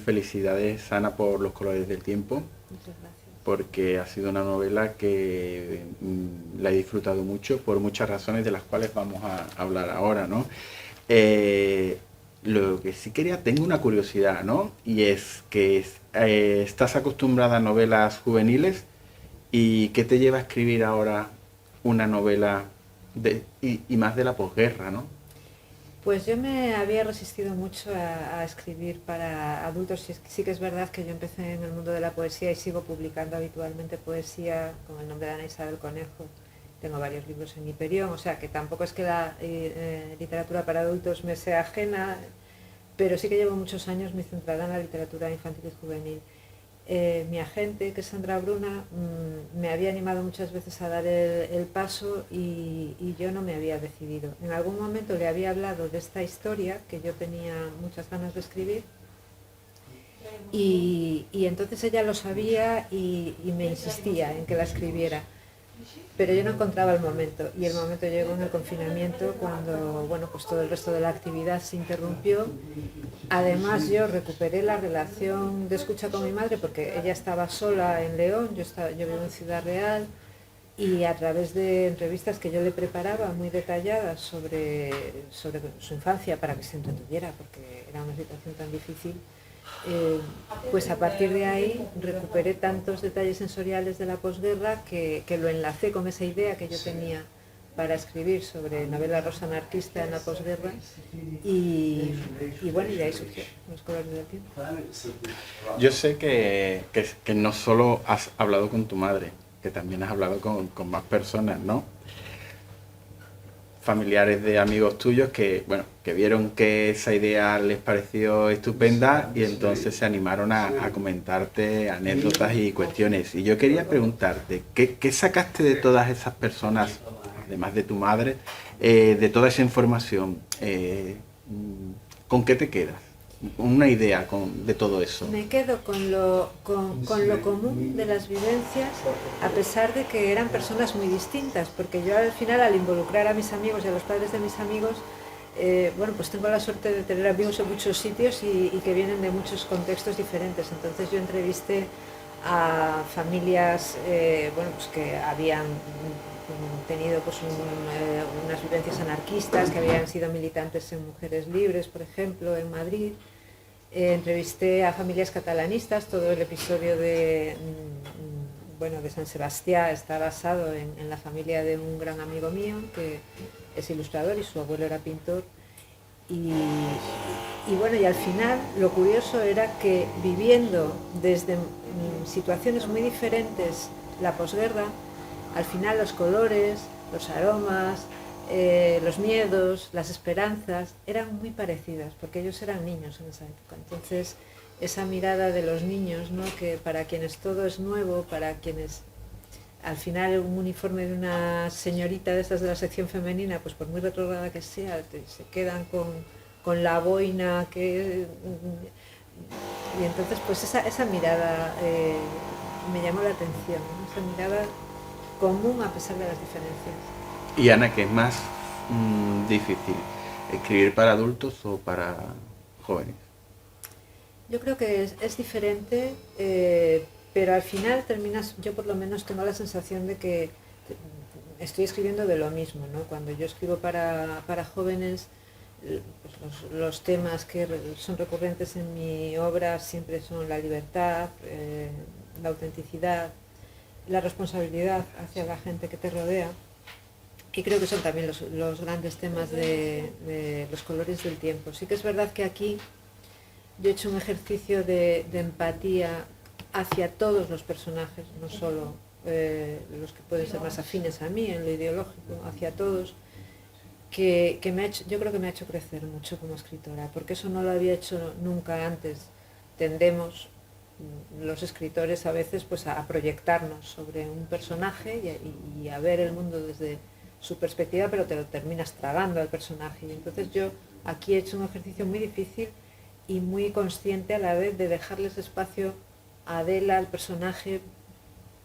felicidades, Ana, por Los colores del tiempo, Muchas gracias. porque ha sido una novela que la he disfrutado mucho por muchas razones de las cuales vamos a hablar ahora, ¿no? Eh, lo que sí quería, tengo una curiosidad, ¿no? Y es que estás acostumbrada a novelas juveniles y ¿qué te lleva a escribir ahora una novela y más de la posguerra, ¿no? Pues yo me había resistido mucho a escribir para adultos. Sí que es verdad que yo empecé en el mundo de la poesía y sigo publicando habitualmente poesía con el nombre de Ana Isabel Conejo. Tengo varios libros en Hiperión, o sea que tampoco es que la literatura para adultos me sea ajena, pero sí que llevo muchos años muy centrada en la literatura infantil y juvenil. Mi agente, que es Sandra Bruna, me había animado muchas veces a dar el paso y yo no me había decidido. En algún momento le había hablado de esta historia que yo tenía muchas ganas de escribir y entonces ella lo sabía y me insistía en que la escribiera. Pero yo no encontraba el momento y el momento llegó en el confinamiento cuando bueno, pues todo el resto de la actividad se interrumpió. Además yo recuperé la relación de escucha con mi madre porque ella estaba sola en León, yo vivo en Ciudad Real y a través de entrevistas que yo le preparaba muy detalladas sobre su infancia para que se entretuviera porque era una situación tan difícil, pues a partir de ahí recuperé tantos detalles sensoriales de la posguerra que lo enlacé con esa idea que yo tenía para escribir sobre novela rosa anarquista en la posguerra y bueno, y de ahí surgió Los colores del tiempo. Yo sé que no solo has hablado con tu madre, que también has hablado con más personas, ¿no? Familiares de amigos tuyos que, bueno, que vieron que esa idea les pareció estupenda y entonces se animaron a comentarte anécdotas y cuestiones. Y yo quería preguntarte, ¿qué sacaste de todas esas personas, además de tu madre, de toda esa información? ¿Con qué te quedas? Una idea de todo eso. Me quedo con lo común de las vivencias, a pesar de que eran personas muy distintas, porque yo al final, al involucrar a mis amigos y a los padres de mis amigos, bueno, pues tengo la suerte de tener amigos en muchos sitios y que vienen de muchos contextos diferentes. Entonces yo entrevisté a familias bueno, pues que habían tenido pues unas vivencias anarquistas, que habían sido militantes en Mujeres Libres, por ejemplo, en Madrid. Entrevisté a familias catalanistas. Todo el episodio bueno, de San Sebastián está basado en la familia de un gran amigo mío que es ilustrador y su abuelo era pintor. Y bueno, y al final lo curioso era que viviendo desde situaciones muy diferentes la posguerra, al final los colores, los aromas, los miedos, las esperanzas eran muy parecidas porque ellos eran niños en esa época. Entonces esa mirada de los niños, ¿no? Que para quienes todo es nuevo, para quienes al final un uniforme de una señorita de estas de la sección femenina, pues por muy retrógrada que sea, se quedan con la boina que... Y entonces pues esa mirada me llamó la atención, ¿no? Esa mirada común a pesar de las diferencias. Y Ana, ¿qué es más difícil? ¿Escribir para adultos o para jóvenes? Yo creo que es diferente, pero al final terminas, yo por lo menos tengo la sensación de que estoy escribiendo de lo mismo, ¿no? Cuando yo escribo para jóvenes, pues los temas que son recurrentes en mi obra siempre son la libertad, la autenticidad, la responsabilidad hacia la gente que te rodea. Y creo que son también los grandes temas de Los colores del tiempo. Sí que es verdad que aquí yo he hecho un ejercicio de empatía hacia todos los personajes, no solo los que pueden ser más afines a mí en lo ideológico, hacia todos, que yo creo que me ha hecho crecer mucho como escritora, porque eso no lo había hecho nunca antes. Tendemos los escritores a veces pues a proyectarnos sobre un personaje y a ver el mundo desde su perspectiva, pero te lo terminas tragando al personaje. Y entonces yo aquí he hecho un ejercicio muy difícil y muy consciente a la vez de dejarles espacio a Adela, al personaje,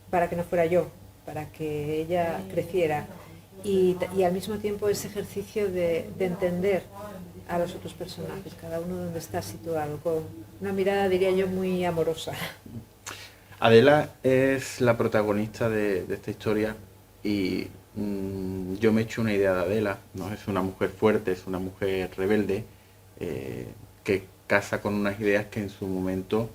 para que no fuera yo, para que ella creciera. Y al mismo tiempo ese ejercicio de entender a los otros personajes, cada uno donde está situado, con una mirada, diría yo, muy amorosa. Adela es la protagonista de esta historia y yo me he hecho una idea de Adela, ¿no? Es una mujer fuerte, es una mujer rebelde, que casa con unas ideas que en su momento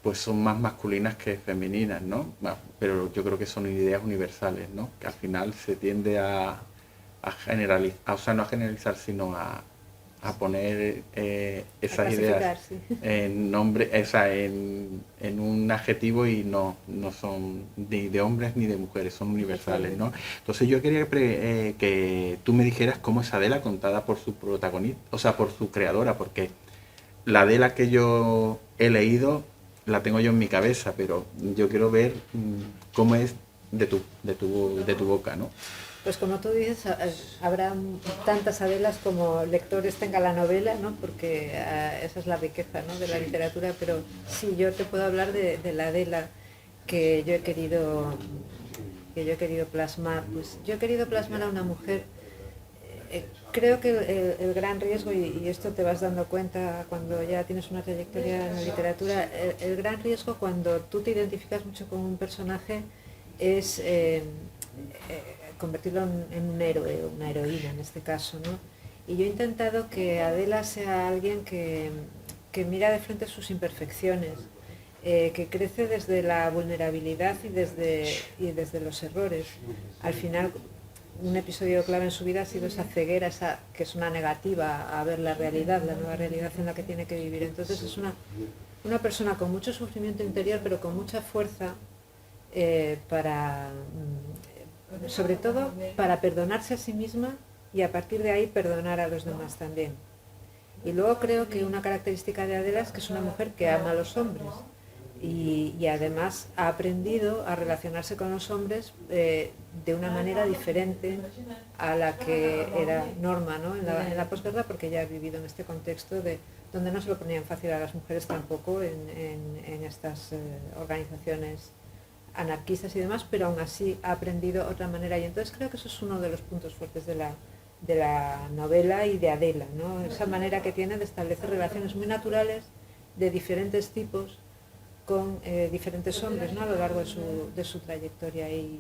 pues son más masculinas que femeninas, ¿no? Pero yo creo que son ideas universales, ¿no? Que al final se tiende a generalizar, o sea, no a generalizar, sino a poner esas ideas Sí. en nombre, o sea, en un adjetivo y no son ni de hombres ni de mujeres, son universales, ¿no? Entonces yo quería que tú me dijeras cómo es Adela contada por su protagonista, o sea, por su creadora, porque la Adela que yo he leído la tengo yo en mi cabeza, pero yo quiero ver cómo es de tu boca, ¿no? Pues como tú dices, habrá tantas Adelas como lectores tenga la novela, ¿no? Porque esa es la riqueza, ¿no?, de la literatura, pero sí, yo te puedo hablar de la Adela que yo he querido plasmar. Pues yo he querido plasmar a una mujer. Creo que el gran riesgo, y esto te vas dando cuenta cuando ya tienes una trayectoria en la literatura, el gran riesgo cuando tú te identificas mucho con un personaje es convertirlo en un héroe o una heroína en este caso, ¿no? Y yo he intentado que Adela sea alguien que mira de frente sus imperfecciones, que crece desde la vulnerabilidad y desde los errores. Al final, un episodio clave en su vida ha sido esa ceguera, que es una negativa a ver la realidad, la nueva realidad en la que tiene que vivir. Entonces es una persona con mucho sufrimiento interior, pero con mucha fuerza sobre todo para perdonarse a sí misma y a partir de ahí perdonar a los demás también. Y luego creo que una característica de Adela es que es una mujer que ama a los hombres y además ha aprendido a relacionarse con los hombres de una manera diferente a la que era norma, ¿no?, en la posguerra, porque ella ha vivido en este contexto donde no se lo ponían fácil a las mujeres tampoco en estas organizaciones anarquistas y demás, pero aún así ha aprendido otra manera, y entonces creo que eso es uno de los puntos fuertes de la novela y de Adela, ¿no?, esa manera que tiene de establecer relaciones muy naturales de diferentes tipos con diferentes hombres, ¿no?, a lo largo de su trayectoria, y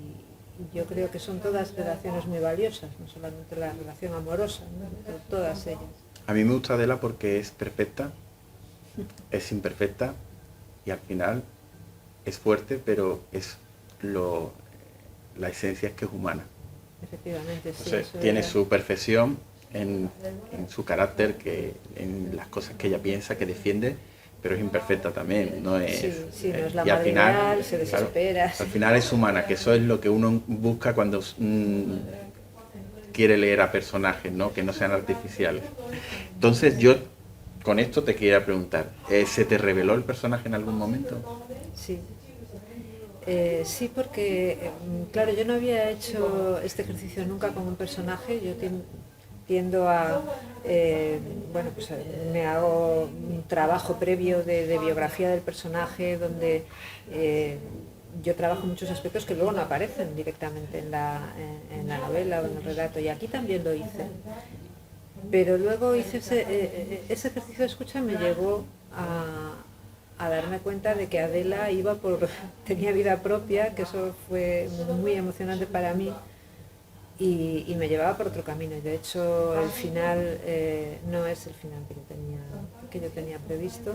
yo creo que son todas relaciones muy valiosas, no solamente la relación amorosa, ¿no?, pero todas ellas. A mí me gusta Adela porque es perfecta, es imperfecta y al final es fuerte, pero la esencia es que es humana. Efectivamente, sí. Entonces, tiene su perfección en su carácter, en las cosas que ella piensa, que defiende, pero es imperfecta también, no es... Sí, no es la y al final, ideal, se desespera. Claro, al final es humana, que eso es lo que uno busca cuando quiere leer a personajes, ¿no?, que no sean artificiales. Entonces yo con esto te quería preguntar, ¿se te reveló el personaje en algún momento? Sí. Sí, porque, claro, yo no había hecho este ejercicio nunca con un personaje. Yo tiendo a, bueno, pues me hago un trabajo previo de biografía del personaje, donde yo trabajo muchos aspectos que luego no aparecen directamente en la novela o en el relato, y aquí también lo hice. Pero luego hice ese ejercicio de escucha, me llevó a darme cuenta de que Adela tenía vida propia, que eso fue muy emocionante para mí, y me llevaba por otro camino. De hecho, el final no es el final que yo tenía previsto,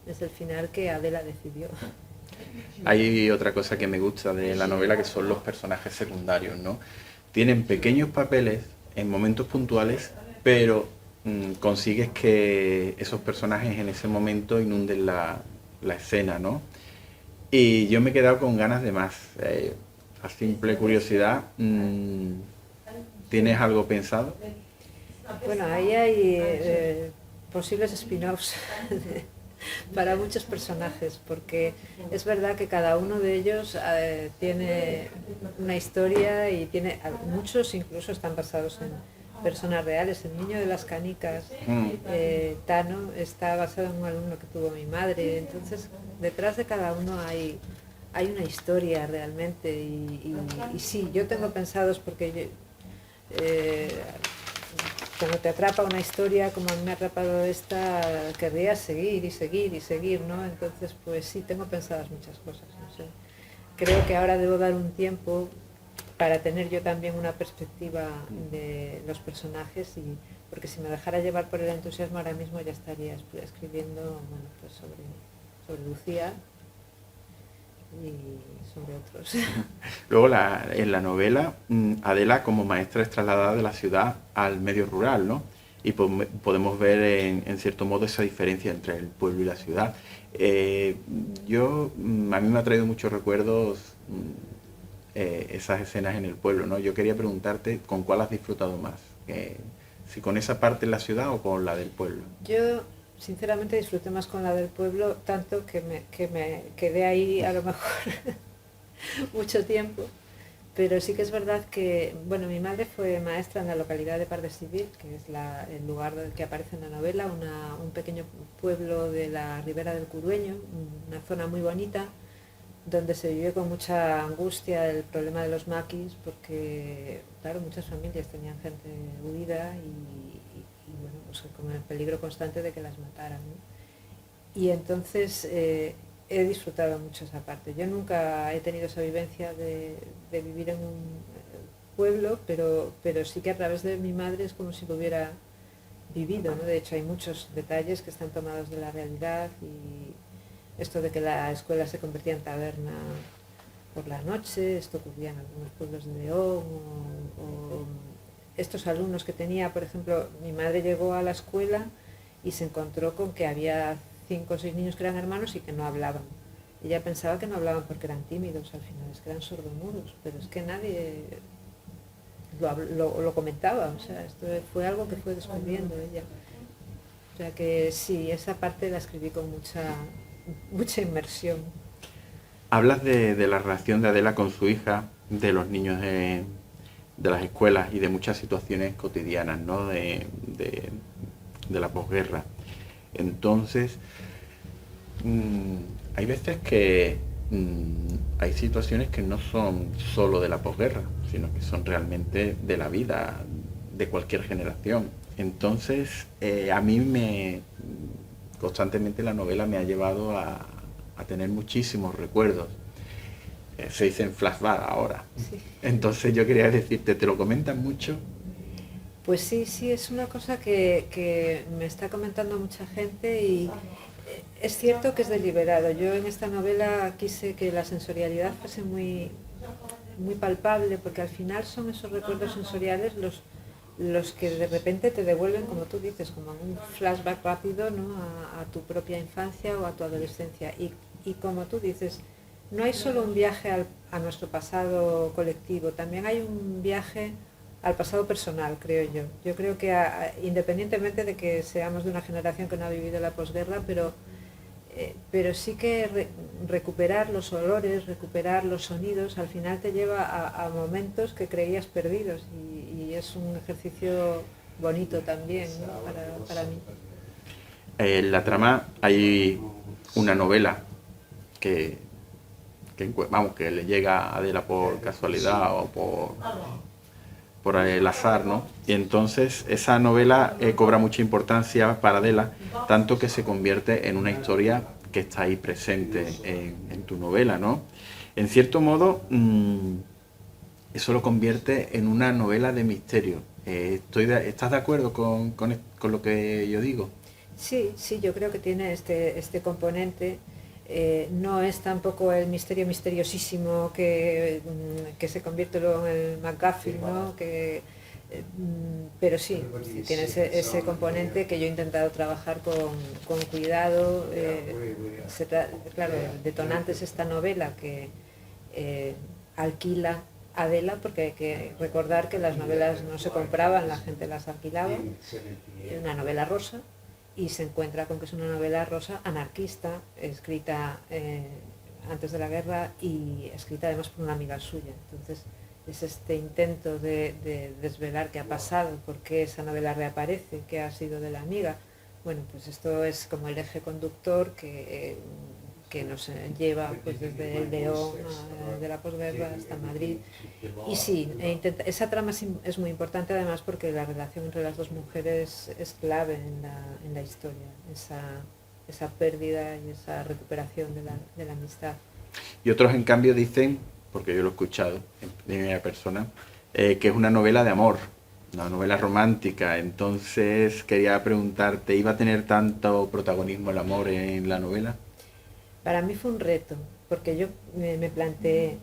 es el final que Adela decidió. Hay otra cosa que me gusta de la novela, que son los personajes secundarios, ¿no? Tienen pequeños papeles en momentos puntuales, pero consigues que esos personajes en ese momento inunden la escena, ¿no? Y yo me he quedado con ganas de más. A simple curiosidad, ¿tienes algo pensado? Bueno, ahí hay posibles spin-offs para muchos personajes, porque es verdad que cada uno de ellos tiene una historia, y muchos incluso están basados en personas reales. El niño de las canicas, Tano, está basado en un alumno que tuvo mi madre. Entonces, detrás de cada uno hay una historia realmente, y sí, yo tengo pensados, porque cuando te atrapa una historia como a mí me ha atrapado esta, querrías seguir y seguir y seguir, ¿no? Entonces, pues sí, tengo pensadas muchas cosas, no sé. Creo que ahora debo dar un tiempo para tener yo también una perspectiva de los personajes, y porque si me dejara llevar por el entusiasmo ahora mismo ya estaría escribiendo, bueno, pues sobre Lucía y sobre otros. Luego en la novela, Adela como maestra es trasladada de la ciudad al medio rural, ¿no? Y podemos ver en cierto modo esa diferencia entre el pueblo y la ciudad. A mí me ha traído muchos recuerdos esas escenas en el pueblo, ¿no? Yo quería preguntarte con cuál has disfrutado más, si con esa parte en la ciudad o con la del pueblo. Yo sinceramente disfruté más con la del pueblo, tanto que me quedé ahí a lo mejor mucho tiempo, pero sí que es verdad que, bueno, mi madre fue maestra en la localidad de Pardesivir, que es el lugar que aparece en la novela, un pequeño pueblo de la ribera del Curueño, una zona muy bonita, donde se vivió con mucha angustia el problema de los maquis, porque, claro, muchas familias tenían gente huida y bueno, pues con el peligro constante de que las mataran, ¿no? Y entonces he disfrutado mucho esa parte. Yo nunca he tenido esa vivencia de vivir en un pueblo, pero sí que a través de mi madre es como si lo hubiera vivido, ¿no? De hecho hay muchos detalles que están tomados de la realidad, y esto de que la escuela se convertía en taberna por la noche, esto ocurría en algunos pueblos de León, o estos alumnos que tenía, por ejemplo, mi madre llegó a la escuela y se encontró con que había 5 o 6 niños que eran hermanos y que no hablaban. Ella pensaba que no hablaban porque eran tímidos, al final es que eran sordomudos, pero es que nadie lo comentaba, o sea, esto fue algo que fue descubriendo ella. O sea que sí, esa parte la escribí con mucha inmersión. Hablas de la relación de Adela con su hija, de los niños de las escuelas y de muchas situaciones cotidianas, ¿no? De la posguerra. Entonces, hay veces que hay situaciones que no son solo de la posguerra, sino que son realmente de la vida de cualquier generación. Entonces, a mí constantemente la novela me ha llevado a tener muchísimos recuerdos. Se dicen flashback ahora. Sí. Entonces yo quería decirte, ¿te lo comentan mucho? Pues sí, sí, es una cosa que me está comentando mucha gente, y es cierto que es deliberado. Yo en esta novela quise que la sensorialidad fuese muy palpable, porque al final son esos recuerdos sensoriales los que de repente te devuelven, como tú dices, como un flashback rápido, ¿no? a tu propia infancia o a tu adolescencia. Y como tú dices, no hay solo un viaje a nuestro pasado colectivo, también hay un viaje al pasado personal, creo yo. Yo creo que independientemente de que seamos de una generación que no ha vivido la posguerra, pero sí que recuperar los olores, recuperar los sonidos, al final te lleva a momentos que creías perdidos, y es un ejercicio bonito también, ¿no? para mí. En la trama hay una novela que le llega a Adela por casualidad o por el azar, ¿no? Y entonces esa novela cobra mucha importancia para Adela, tanto que se convierte en una historia que está ahí presente en tu novela, ¿no? En cierto modo, eso lo convierte en una novela de misterio. ¿Estás de acuerdo con lo que yo digo? Sí, sí, yo creo que tiene este componente. No es tampoco el misterio misteriosísimo que se convierte luego en el MacGuffin, ¿no? Pero sí, sí tiene ese componente que yo he intentado trabajar con cuidado. Claro, el detonante es esta novela que alquila Adela, porque hay que recordar que las novelas no se compraban, la gente las alquilaba. Una novela rosa, y se encuentra con que es una novela rosa anarquista, escrita antes de la guerra y escrita además por una amiga suya. Entonces es este intento de desvelar qué ha pasado, por qué esa novela reaparece, qué ha sido de la amiga. Bueno, pues esto es como el eje conductor que nos lleva pues desde el León de la posguerra hasta Madrid. Y sí, esa trama es muy importante además porque la relación entre las dos mujeres es clave en la historia, esa pérdida y esa recuperación de la amistad. Y otros en cambio dicen, porque yo lo he escuchado en primera persona, que es una novela de amor, una novela romántica. Entonces quería preguntarte, ¿iba a tener tanto protagonismo el amor en la novela? Para mí fue un reto, porque yo me planteé,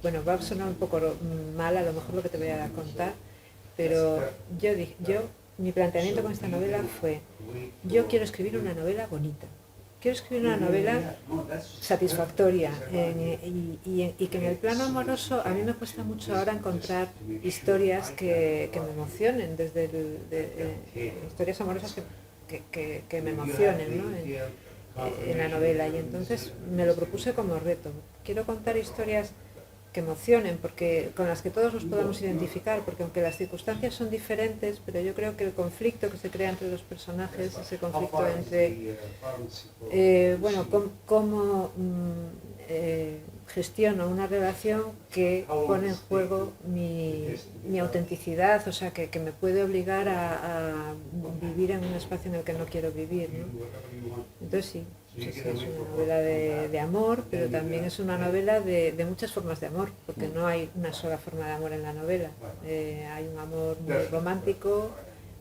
bueno, va a sonar un poco mal a lo mejor lo que te voy a contar, pero mi planteamiento con esta novela fue, yo quiero escribir una novela bonita, quiero escribir una novela satisfactoria y que en el plano amoroso a mí me cuesta mucho ahora encontrar historias que me emocionen, historias amorosas que me emocionen, ¿no? En la novela, y entonces me lo propuse como reto. Quiero contar historias que emocionen, porque con las que todos nos podamos identificar, porque aunque las circunstancias son diferentes, pero yo creo que el conflicto que se crea entre los personajes, ese conflicto entre cómo gestiono una relación que pone en juego mi autenticidad, o sea, que me puede obligar a vivir en un espacio en el que no quiero vivir, ¿no? Entonces sí, es una novela de amor, pero también es una novela de muchas formas de amor, porque no hay una sola forma de amor en la novela. Hay un amor muy romántico,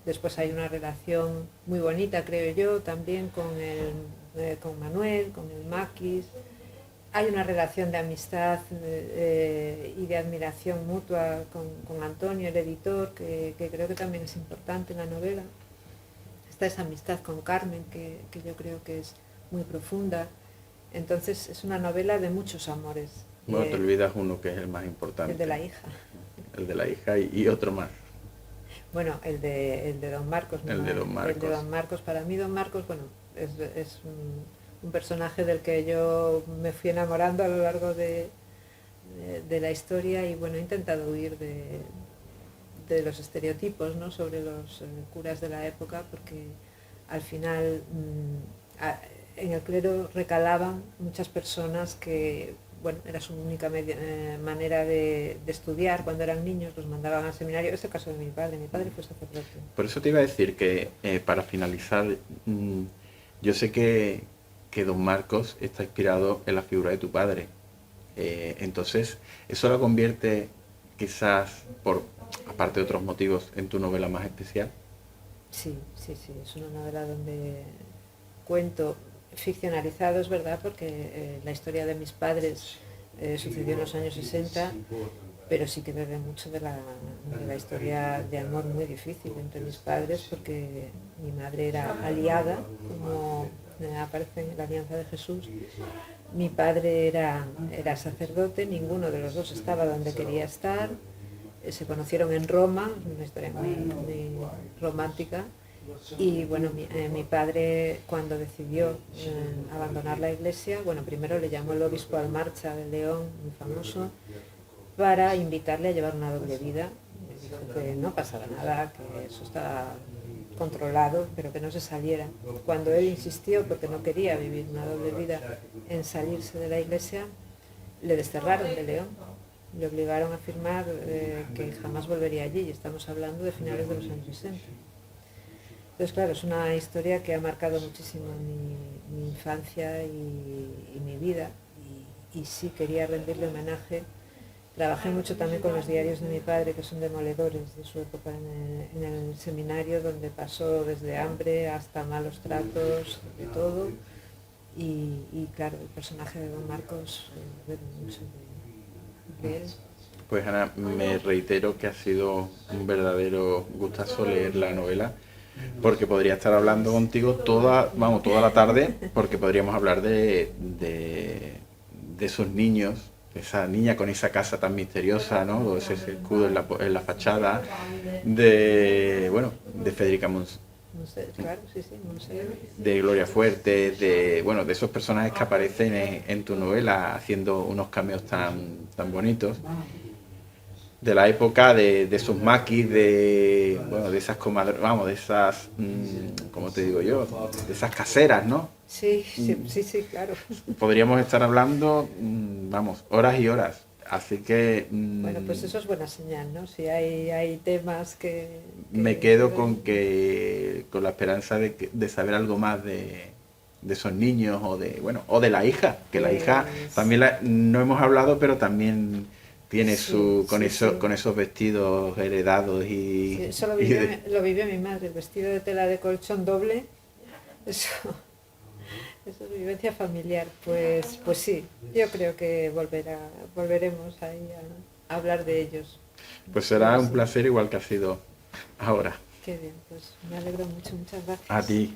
después hay una relación muy bonita, creo yo, también con Manuel, con el Maquis. Hay una relación de amistad y de admiración mutua con Antonio, el editor, que creo que también es importante en la novela. Está esa amistad con Carmen, que yo creo que es muy profunda. Entonces es una novela de muchos amores. Bueno, te olvidas uno que es el más importante. El de la hija. El de la hija y otro más. Bueno, el de Don Marcos. El de Don Marcos. El de Don Marcos. Para mí Don Marcos, bueno, es un personaje del que yo me fui enamorando a lo largo de la historia, y bueno, he intentado huir de los estereotipos, ¿no?, sobre los curas de la época, porque al final en el clero recalaban muchas personas que, bueno, era su única manera de estudiar. Cuando eran niños los mandaban al seminario. Es el caso de mi padre fue sacerdote. Por eso te iba a decir que, para finalizar, yo sé que Don Marcos está inspirado en la figura de tu padre. Entonces, ¿eso lo convierte quizás, aparte de otros motivos, en tu novela más especial? Sí, es una novela donde cuento ficcionalizado, es verdad, porque la historia de mis padres sucedió en los años 60, pero sí que bebe mucho de la historia de amor muy difícil entre mis padres, porque mi madre era aliada, como aparece en la Alianza de Jesús. Mi padre era sacerdote, ninguno de los dos estaba donde quería estar. Se conocieron en Roma, una historia muy romántica. Y bueno, mi padre, cuando decidió abandonar la iglesia, bueno, primero le llamó el obispo al Marcha de León, muy famoso, para invitarle a llevar una doble vida. Le dijo que no pasaba nada, que eso estaba controlado, pero que no se saliera. Cuando él insistió, porque no quería vivir una doble vida, en salirse de la iglesia, le desterraron de León. Le obligaron a firmar que jamás volvería allí, y estamos hablando de finales de los años 60. Entonces, claro, es una historia que ha marcado muchísimo mi infancia y mi vida, y sí quería rendirle homenaje. Trabajé mucho también con los diarios de mi padre, que son demoledores de su época en el seminario, donde pasó desde hambre hasta malos tratos, de todo. Y claro, el personaje de Don Marcos bebe mucho de él. Pues Ana, me reitero que ha sido un verdadero gustazo leer la novela, porque podría estar hablando contigo toda la tarde, porque podríamos hablar de esos niños, esa niña con esa casa tan misteriosa, ¿no? Ese escudo en la fachada, de Federica Montseny, claro, sí, Montseny. de Gloria Fuerte, de esos personajes que aparecen en tu novela haciendo unos cameos tan bonitos. de la época de esos maquis, de, bueno, de esas comadres, vamos, de esas, ¿cómo te digo yo? De esas caseras, ¿no? Sí, sí, sí, sí, claro. Podríamos estar hablando, vamos, horas y horas. Así que Bueno, pues eso es buena señal, ¿no? Si hay temas me quedo con la esperanza de saber algo más de esos niños o de, bueno, o de la hija, que la hija también no hemos hablado, pero también tiene sí, con sí, eso, sí. con esos vestidos heredados Sí, y, eso y de- lo vivió mi madre, el vestido de tela de colchón doble, eso, eso es vivencia familiar. Pues sí, yo creo que volveremos ahí a hablar de ellos. pues Espero será que un sí. placer igual que ha sido ahora. Qué bien, pues me alegro mucho, muchas A gracias. ti.